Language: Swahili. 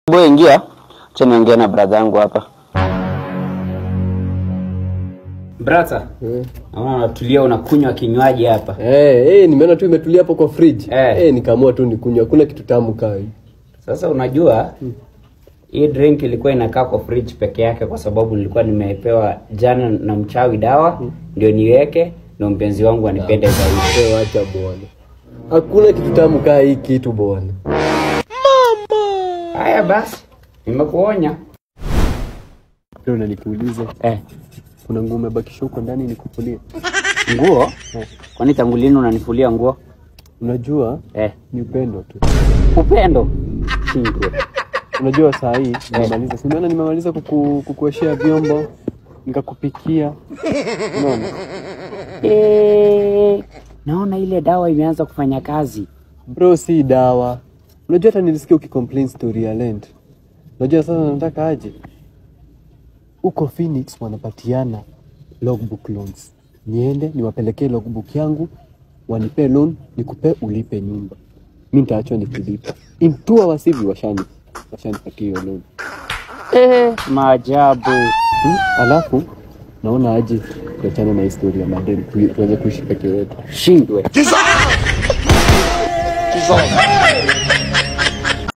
Boy ingia, acha niongee na brother yangu hapa. Brother, naona unatulia unakunywa kinywaji hapa. Nimeona tu imetulia hapo kwa fridge. Nikaamua tu nikunywa. Kuna kitu tamu kai. Sasa unajua hii drink ilikuwa inakaa kwa fridge peke yake kwa sababu nilikuwa nimepewa jana na mchawi dawa ndio niweke na mpenzi wangu anipende zaidi. Acha bwana. Hakuna kitu tamu kaa hii kitu bwana. Mama. Haya basi, nimekuonya. Leo nikuulize. Kuna nguo umebakisha huko ndani nikufulie. Nguo? Kwani tangu lini unanifulia nguo? Unajua? Ni upendo tu. Upendo? Unajua saa hii nimemaliza. Si unaona nimemaliza kukuoshea vyombo, nikakupikia. Unaona? Naona ile dawa imeanza kufanya kazi. Bro, si dawa. Unajua hata nilisikia ukicomplain story ya Lent. Unajua sasa nataka aje? Uko Phoenix wanapatiana logbook loans. Niende niwapelekee logbook yangu, wanipe loan, nikupe ulipe nyumba. Mimi nitaachwa nikilipa. In 2 hours hivi washanipatia hiyo loan. Maajabu. Alafu naona aje tuachane na historia madem tuweze kuishi peke yetu. Shindwe. Kizo.